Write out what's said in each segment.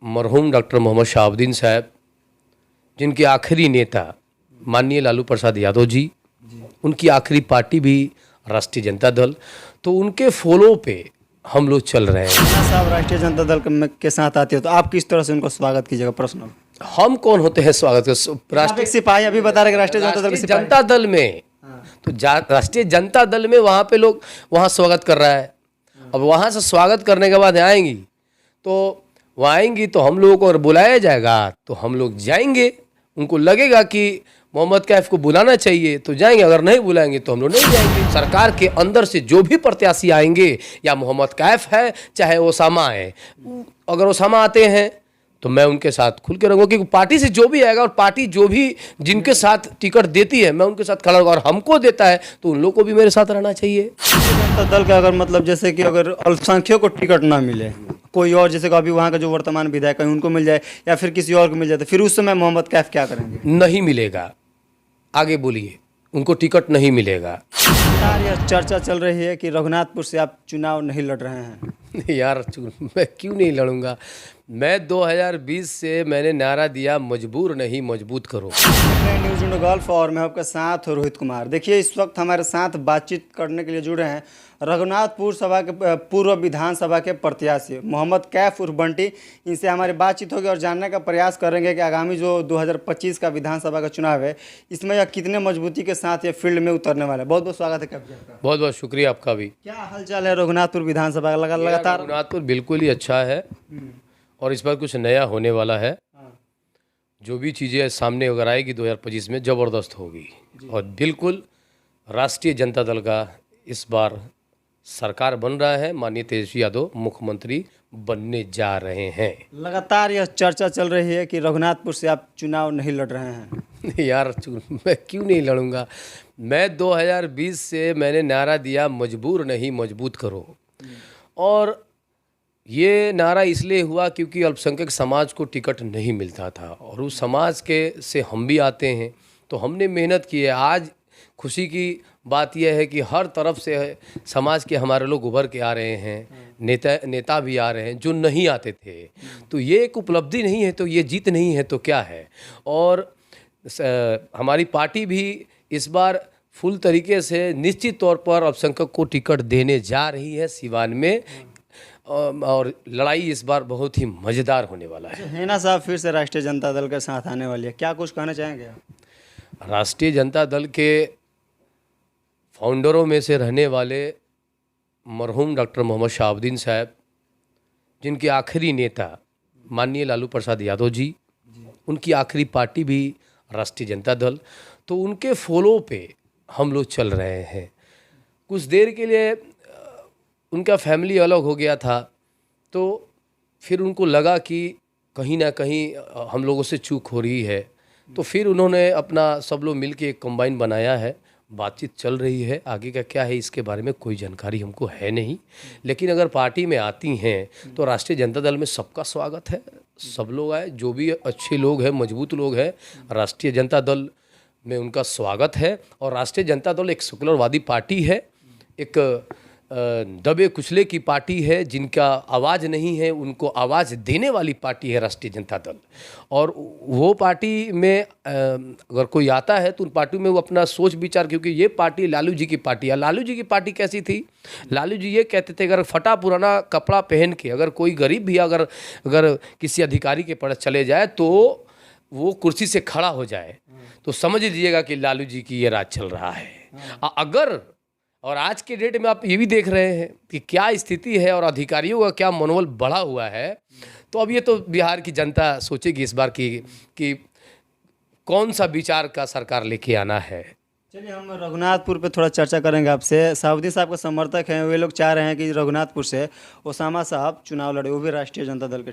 मरहूम डॉक्टर मोहम्मद शहाबुद्दीन साहब, जिनके आखिरी नेता माननीय लालू प्रसाद यादव जी, उनकी आखिरी पार्टी भी राष्ट्रीय जनता दल, तो उनके फॉलो पे हम लोग चल रहे हैं। साहब राष्ट्रीय जनता दल के साथ आते हो तो आप किस तरह से उनको स्वागत कीजिएगा? प्रश्न, हम कौन होते हैं स्वागत कर? आप एक सिपाही अभी बता रहे राष्ट्रीय जनता दल के सिपाही। जनता दल में तो राष्ट्रीय जनता दल में वहाँ पे लोग वहाँ स्वागत कर रहा है। अब वहाँ से स्वागत करने के बाद आएंगी तो वहाँ आएंगी तो हम लोगों को अगर बुलाया जाएगा तो हम लोग जाएंगे। उनको लगेगा कि मोहम्मद कैफ को बुलाना चाहिए तो जाएंगे, अगर नहीं बुलाएंगे तो हम लोग नहीं जाएंगे। सरकार के अंदर से जो भी प्रत्याशी आएंगे, या मोहम्मद कैफ है चाहे ओसामा है, अगर ओसामा आते हैं तो मैं उनके साथ खुल के रहूँगा, क्योंकि पार्टी से जो भी आएगा और पार्टी जो भी जिनके साथ टिकट देती है मैं उनके साथ खड़ा रहूँगा, और हमको देता है तो उन लोगों को भी मेरे साथ रहना चाहिए। जनता दल का अगर मतलब जैसे कि अगर अल्पसंख्यकों को टिकट ना मिले, कोई और जैसे कि अभी वहाँ का जो वर्तमान विधायक है उनको मिल जाए या फिर किसी और को मिल जाए, तो फिर उस समय मोहम्मद कैफ क्या करेंगे? नहीं मिलेगा। आगे बोलिए। उनको टिकट नहीं मिलेगा। यह चर्चा चल रही है कि रघुनाथपुर से आप चुनाव नहीं लड़ रहे हैं। यार मैं क्यों नहीं लड़ूंगा? मैं 2020 से मैंने नारा दिया, मजबूर नहीं मजबूत करो। न्यूज़ इंडो गल्फ और मैं आपके साथ रोहित कुमार। देखिए इस वक्त हमारे साथ बातचीत करने के लिए जुड़े हैं रघुनाथपुर सभा के पूर्व विधानसभा के प्रत्याशी मोहम्मद कैफ उर्फ बंटी। इनसे हमारी बातचीत होगी और जानने का प्रयास करेंगे कि आगामी जो 2025 का विधानसभा का चुनाव है इसमें यह कितने मजबूती के साथ ये फील्ड में उतरने वाला है। बहुत बहुत स्वागत है कैफ जी आपका। बहुत बहुत शुक्रिया आपका भी। क्या हालचाल है रघुनाथपुर विधानसभा का? लगातार रघुनाथपुर बिल्कुल ही अच्छा है और इस बार कुछ नया होने वाला है। जो भी चीज़ें सामने अगर आएगी 2025 में ज़बरदस्त होगी, और बिल्कुल राष्ट्रीय जनता दल का इस बार सरकार बन रहा है। माननीय तेजस्वी यादव मुख्यमंत्री बनने जा रहे हैं। लगातार यह चर्चा चल रही है कि रघुनाथपुर से आप चुनाव नहीं लड़ रहे हैं। यार मैं क्यों नहीं लड़ूंगा? मैं 2020 से मैंने नारा दिया, मजबूर नहीं मजबूत करो। और ये नारा इसलिए हुआ क्योंकि अल्पसंख्यक समाज को टिकट नहीं मिलता था, और उस समाज के से हम भी आते हैं तो हमने मेहनत की है। आज खुशी की बात यह है कि हर तरफ से समाज के हमारे लोग उभर के आ रहे हैं। नेता भी आ रहे हैं जो नहीं आते थे। तो ये एक उपलब्धि नहीं है तो ये जीत नहीं है तो क्या है। और हमारी पार्टी भी इस बार फुल तरीके से निश्चित तौर पर अल्पसंख्यक को टिकट देने जा रही है सिवान में, और लड़ाई इस बार बहुत ही मज़ेदार होने वाला है। ना साहब फिर से राष्ट्रीय जनता दल के साथ आने वाली है, क्या कुछ कहना चाहेंगे? राष्ट्रीय जनता दल के फाउंडरों में से रहने वाले मरहूम डॉक्टर मोहम्मद शहाबुद्दीन साहब, जिनके आखिरी नेता माननीय लालू प्रसाद यादव जी, उनकी आखिरी पार्टी भी राष्ट्रीय जनता दल, तो उनके फॉलो पे हम लोग चल रहे हैं। कुछ देर के लिए उनका फैमिली अलग हो गया था, तो फिर उनको लगा कि कहीं ना कहीं हम लोगों से चूक हो रही है, तो फिर उन्होंने अपना सब लोग मिल के एक कंबाइन बनाया है। बातचीत चल रही है, आगे का क्या है इसके बारे में कोई जानकारी हमको है नहीं, लेकिन अगर पार्टी में आती हैं तो राष्ट्रीय जनता दल में सबका स्वागत है। सब लोग आए, जो भी अच्छे लोग हैं, मजबूत लोग हैं, राष्ट्रीय जनता दल में उनका स्वागत है। और राष्ट्रीय जनता दल एक सेकुलरवादी पार्टी है, एक दबे कुचले की पार्टी है, जिनका आवाज़ नहीं है उनको आवाज़ देने वाली पार्टी है राष्ट्रीय जनता दल। और वो पार्टी में अगर कोई आता है तो उन पार्टी में वो अपना सोच विचार, क्योंकि ये पार्टी लालू जी की पार्टी है। लालू जी की पार्टी कैसी थी? लालू जी ये कहते थे अगर फटा पुराना कपड़ा पहन के अगर कोई गरीब भी अगर किसी अधिकारी के पास चले जाए तो वो कुर्सी से खड़ा हो जाए, तो समझ लीजिएगा कि लालू जी की ये राज चल रहा है। अगर और आज के डेट में आप ये भी देख रहे हैं कि क्या स्थिति है और अधिकारियों का क्या मनोबल बढ़ा हुआ है, तो अब ये तो बिहार की जनता सोचेगी इस बार कि कौन सा विचार का सरकार लेके आना है। चलिए हम रघुनाथपुर पे थोड़ा चर्चा करेंगे आपसे। शहाबुद्दीन साहब के समर्थक हैं, वे लोग चाह रहे हैं कि रघुनाथपुर से ओसामा साहब चुनाव लड़े, वो भी राष्ट्रीय जनता दल के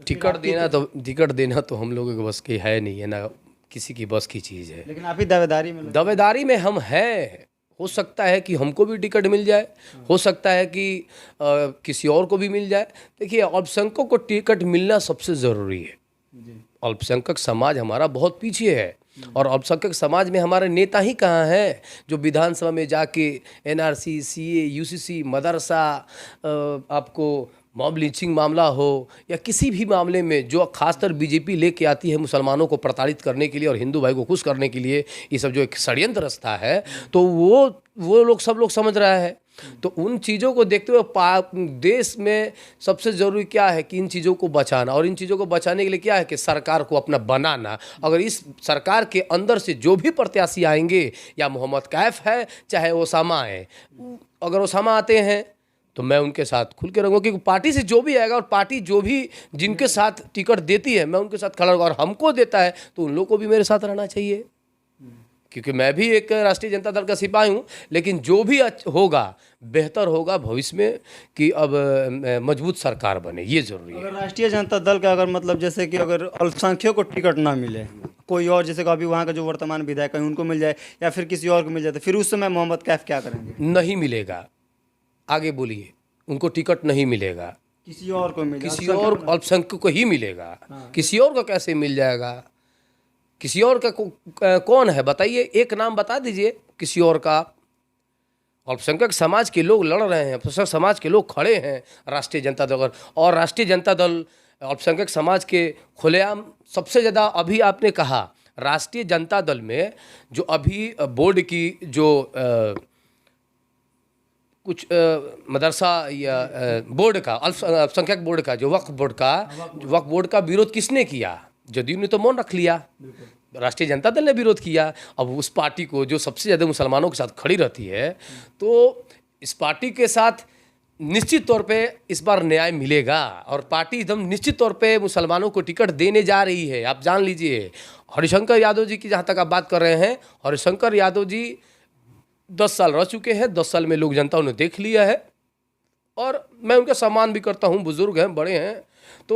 टिकट देना तो हम लोगों के बस की है नहीं है, ना किसी की बस की चीज़ है। लेकिन आप ही दावेदारी में हम हैं। हो सकता है कि हमको भी टिकट मिल जाए, हो सकता है कि किसी और को भी मिल जाए। देखिए, अल्पसंख्यकों को टिकट मिलना सबसे ज़रूरी है। अल्पसंख्यक समाज हमारा बहुत पीछे है, और अल्पसंख्यक समाज में हमारे नेता ही कहाँ हैं जो विधानसभा में जाके एनआरसी, सीए, यूसीसी, मदरसा, आपको मॉब लिंचिंग मामला हो या किसी भी मामले में जो खासकर बीजेपी लेके आती है मुसलमानों को प्रताड़ित करने के लिए और हिंदू भाई को खुश करने के लिए, ये सब जो एक षड्यंत्र रचता है, तो वो लोग सब लोग समझ रहा है। तो उन चीज़ों को देखते हुए देश में सबसे ज़रूरी क्या है कि इन चीज़ों को बचाना, और इन चीज़ों को बचाने के लिए क्या है कि सरकार को अपना बनाना। अगर इस सरकार के अंदर से जो भी प्रत्याशी आएंगे, या मोहम्मद कैफ है चाहे ओसामा है, अगर ओसामा आते हैं तो मैं उनके साथ खुल के रहूँगा, क्योंकि पार्टी से जो भी आएगा और पार्टी जो भी जिनके साथ टिकट देती है मैं उनके साथ खड़ा रहूँगा, और हमको देता है तो उन लोगों को भी मेरे साथ रहना चाहिए, क्योंकि मैं भी एक राष्ट्रीय जनता दल का सिपाही हूँ। लेकिन जो भी होगा बेहतर होगा भविष्य में कि अब मजबूत सरकार बने, ये ज़रूरी है। अगर राष्ट्रीय जनता दल का अगर मतलब जैसे कि अगर अल्पसंख्यकों को टिकट ना मिले, कोई और जैसे कि अभी वहाँ का जो वर्तमान विधायक है उनको मिल जाए या फिर किसी और को मिल जाए, तो फिर उस समय मोहम्मद कैफ क्या करेंगे? नहीं मिलेगा, आगे बोलिए। उनको टिकट नहीं मिलेगा, किसी और को मिल, किसी और अल्पसंख्यक को ही मिलेगा। किसी और को कैसे मिल जाएगा? किसी और का कौन है बताइए, एक नाम बता दीजिए किसी और का। अल्पसंख्यक समाज के लोग लड़ रहे हैं, अल्पसंख्यक समाज के लोग खड़े हैं राष्ट्रीय जनता दल, और राष्ट्रीय जनता दल अल्पसंख्यक समाज के खुलेआम सबसे ज़्यादा। अभी आपने कहा राष्ट्रीय जनता दल में जो अभी बोर्ड की जो कुछ मदरसा या बोर्ड का, अल्पसंख्यक बोर्ड का, जो वक्फ बोर्ड का विरोध किसने किया? जदयू ने तो मौन रख लिया, राष्ट्रीय जनता दल ने विरोध किया। अब उस पार्टी को जो सबसे ज़्यादा मुसलमानों के साथ खड़ी रहती है, तो इस पार्टी के साथ निश्चित तौर पे इस बार न्याय मिलेगा, और पार्टी एकदम निश्चित तौर पे मुसलमानों को टिकट देने जा रही है। आप जान लीजिए, हरिशंकर यादव जी की जहाँ तक आप बात कर रहे हैं, हरिशंकर यादव जी 10 साल रह चुके हैं, 10 साल में लोक जनता उन्हें देख लिया है, और मैं उनका सम्मान भी करता हूँ, बुजुर्ग हैं, बड़े हैं, तो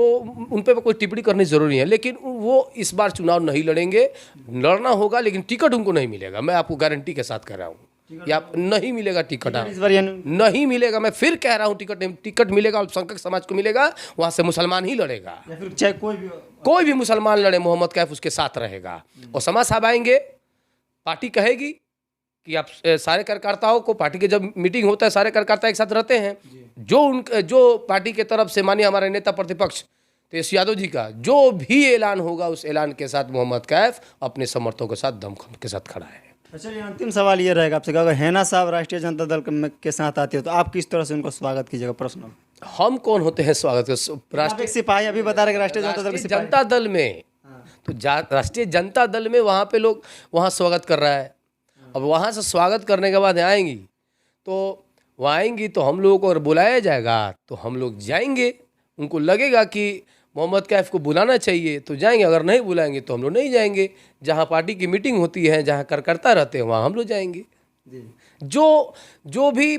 उन पर कोई टिप्पणी करनी ज़रूरी है। लेकिन वो इस बार चुनाव नहीं लड़ेंगे, लड़ना होगा लेकिन टिकट उनको नहीं मिलेगा, मैं आपको गारंटी के साथ कह रहा हूँ। या नहीं मिलेगा टिकट, इस बार नहीं मिलेगा, मैं फिर कह रहा हूँ, टिकट मिलेगा अल्पसंख्यक समाज को मिलेगा, वहाँ से मुसलमान ही लड़ेगा, या फिर चाहे कोई भी मुसलमान लड़े, मोहम्मद कैफ उसके साथ रहेगा। और समाज साहब आएंगे, पार्टी कहेगी कि आप सारे कार्यकर्ताओं को, पार्टी के जब मीटिंग होता है सारे कार्यकर्ता एक साथ रहते हैं, जो पार्टी के तरफ से मानिए हमारे नेता प्रतिपक्ष तेजस्वी यादव जी का जो भी ऐलान होगा, उस ऐलान के साथ मोहम्मद कैफ अपने समर्थकों के साथ दमखम के साथ खड़ा है। अच्छा, ये अंतिम सवाल ये रहेगा आपसे कि अगर हैना साहब राष्ट्रीय जनता दल के साथ आते हो तो आप किस तरह से उनको स्वागत कीजिएगा? प्रश्न, हम कौन होते हैं स्वागत के? राष्ट्रीय सिपाही, अभी बता रहे राष्ट्रीय जनता दल में, तो राष्ट्रीय जनता दल में वहाँ पे लोग वहाँ स्वागत कर रहा है। अब वहाँ से स्वागत करने के बाद आएंगी, तो वहाँ आएंगी तो हम लोगों को अगर बुलाया जाएगा तो हम लोग जाएंगे। उनको लगेगा कि मोहम्मद कैफ को बुलाना चाहिए तो जाएंगे, अगर नहीं बुलाएंगे तो हम लोग नहीं जाएंगे। जहाँ पार्टी की मीटिंग होती है, जहाँ कार्यकर्ता रहते हैं, वहाँ हम लोग जाएंगे। जो भी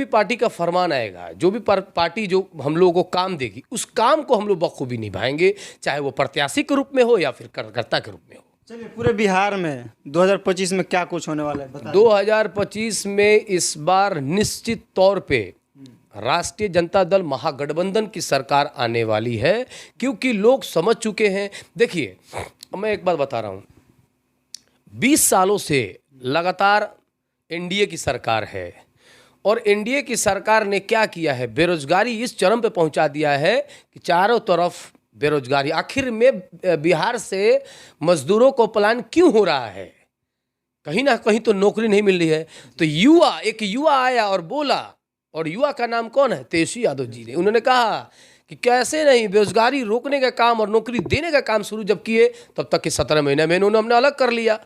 पार्टी का फरमान आएगा, जो भी पार्टी जो हम लोगों को काम देगी, उस काम को हम लोग बखूबी निभाएंगे, चाहे वो प्रत्याशी के रूप में हो या फिर कार्यकर्ता के रूप में हो। चलिए, पूरे बिहार में 2025 में क्या कुछ होने वाला है? 2025 में इस बार निश्चित तौर पे राष्ट्रीय जनता दल महागठबंधन की सरकार आने वाली है, क्योंकि लोग समझ चुके हैं। देखिए, मैं एक बात बता रहा हूँ, 20 सालों से लगातार एनडीए की सरकार है, और एनडीए की सरकार ने क्या किया है, बेरोजगारी इस चरम पे पहुंचा दिया है कि चारों तरफ बेरोजगारी। आखिर में बिहार से मजदूरों को पलायन क्यों हो रहा है? कहीं ना कहीं तो नौकरी नहीं मिल रही है। तो एक युवा आया और बोला, और युवा का नाम कौन है? तेजस्वी यादव जी ने। उन्होंने कहा कि कैसे नहीं, बेरोजगारी रोकने का काम और नौकरी देने का काम शुरू जब किए, तब तक कि 17 महीने में इन्होंने हमने अलग कर लिया।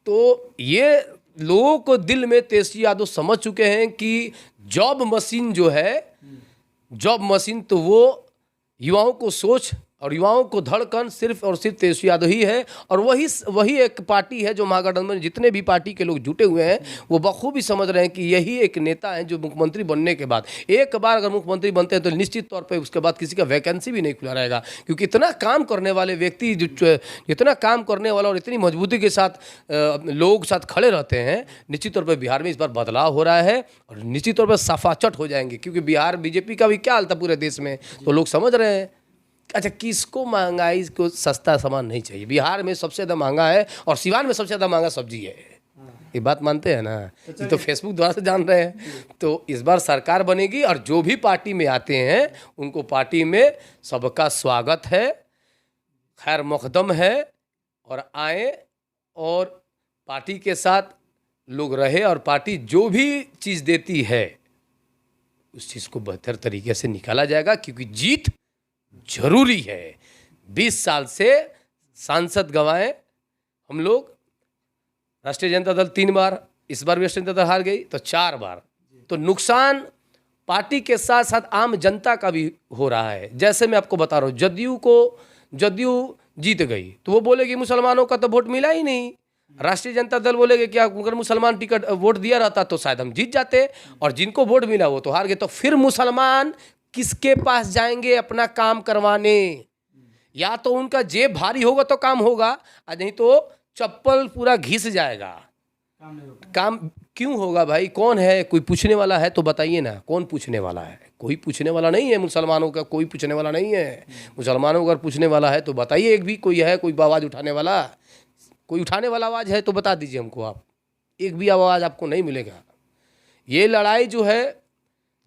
तो ये लोगों को दिल में तेजस्वी यादव समझ चुके हैं कि जॉब मशीन जो है, जॉब मशीन तो वो युवाओं को सोच और युवाओं को धड़कन सिर्फ और सिर्फ तेजस्वी यादव ही है। और वही एक पार्टी है जो महागठबंधन में जितने भी पार्टी के लोग जुटे हुए हैं, वो बखूबी समझ रहे हैं कि यही एक नेता है जो मुख्यमंत्री बनने के बाद, एक बार अगर मुख्यमंत्री बनते हैं तो निश्चित तौर पे उसके बाद किसी का वैकेंसी भी नहीं खुला रहेगा, क्योंकि इतना काम करने वाले व्यक्ति, इतना काम करने वाला और इतनी मजबूती के साथ लोग साथ खड़े रहते हैं। निश्चित तौर पर बिहार में इस बार बदलाव हो रहा है, और निश्चित तौर पर सफाचट हो जाएंगे, क्योंकि बिहार बीजेपी का भी क्या हाल था पूरे देश में, तो लोग समझ रहे हैं। अच्छा, किसको महंगाई को सस्ता सामान नहीं चाहिए? बिहार में सबसे ज़्यादा महंगा है, और सिवान में सबसे ज़्यादा महंगा सब्जी है। ये बात मानते हैं ना, ये तो फेसबुक द्वारा से जान रहे हैं। तो इस बार सरकार बनेगी और जो भी पार्टी में आते हैं उनको पार्टी में सबका स्वागत है, खैर मकदम है, और आए और पार्टी के साथ लोग रहे, और पार्टी जो भी चीज़ देती है उस चीज़ को बेहतर तरीके से निकाला जाएगा, क्योंकि जीत जरूरी है। 20 साल से सांसद गंवाए हम लोग, राष्ट्रीय जनता दल 3 बार, इस बार भी राष्ट्रीय जनता दल हार गई तो 4 बार। तो नुकसान पार्टी के साथ साथ आम जनता का भी हो रहा है। जैसे मैं आपको बता रहा हूँ, जदयू जीत गई तो वो बोलेगी मुसलमानों का तो वोट मिला ही नहीं। राष्ट्रीय जनता दल बोलेगे कि अगर मुसलमान टिकट वोट दिया रहता तो शायद हम जीत जाते, और जिनको वोट मिला वो तो हार गए। तो फिर मुसलमान किसके पास जाएंगे अपना काम करवाने? या तो उनका जेब भारी होगा तो काम होगा, और नहीं तो चप्पल पूरा घिस जाएगा। काम क्यों होगा भाई? कौन है? कोई पूछने वाला है तो बताइए ना, कौन पूछने वाला है? कोई पूछने वाला नहीं है मुसलमानों का, कोई पूछने वाला नहीं है। मुसलमानों का अगर पूछने वाला है तो बताइए, एक भी कोई है, कोई आवाज़ उठाने वाला? कोई उठाने वाला आवाज़ है तो बता दीजिए हमको। आप एक भी आवाज़ आपको नहीं मिलेगा। ये लड़ाई जो है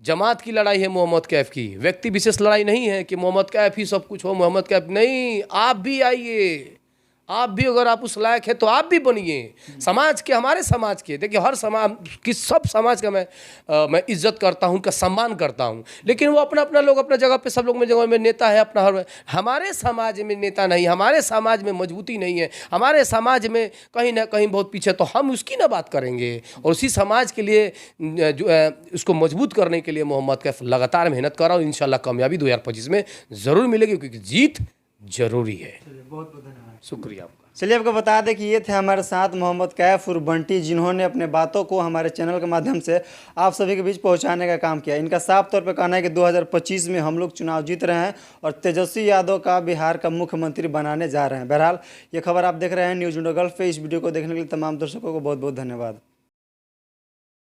जमात की लड़ाई है, मोहम्मद कैफ की, व्यक्ति विशेष लड़ाई नहीं है कि मोहम्मद कैफ ही सब कुछ हो। मोहम्मद कैफ नहीं, आप भी आइए, आप भी अगर आप उस लायक है तो आप भी बनिए। समाज के, हमारे समाज के, देखिए हर समाज की, सब समाज का मैं इज्जत करता हूँ, उनका सम्मान करता हूँ, लेकिन वो अपना अपना लोग अपना जगह पे, सब लोग में जगह में नेता है अपना। हमारे समाज में नेता नहीं, हमारे समाज में मजबूती नहीं है, हमारे समाज में कहीं ना कहीं बहुत पीछे, तो हम उसकी ना बात करेंगे। और उसी समाज के लिए जो उसको मजबूत करने के लिए मोहम्मद कैफ लगातार मेहनत कर रहा हूँ। इंशाल्लाह कामयाबी 2025 में ज़रूर मिलेगी, क्योंकि जीत जरूरी है। बहुत बहुत धन्यवाद, शुक्रिया आपका। चलिए आपको बता दें कि ये थे हमारे साथ मोहम्मद कैफ उर्फ बंटी, जिन्होंने अपने बातों को हमारे चैनल के माध्यम से आप सभी के बीच पहुंचाने का काम किया। इनका साफ तौर पर कहना है कि 2025 में हम लोग चुनाव जीत रहे हैं और तेजस्वी यादव का बिहार का मुख्यमंत्री बनाने जा रहे हैं। बहरहाल ये खबर आप देख रहे हैं न्यूज़ इंडिया गल्फ पे। इस वीडियो को देखने के लिए तमाम दर्शकों को बहुत बहुत धन्यवाद।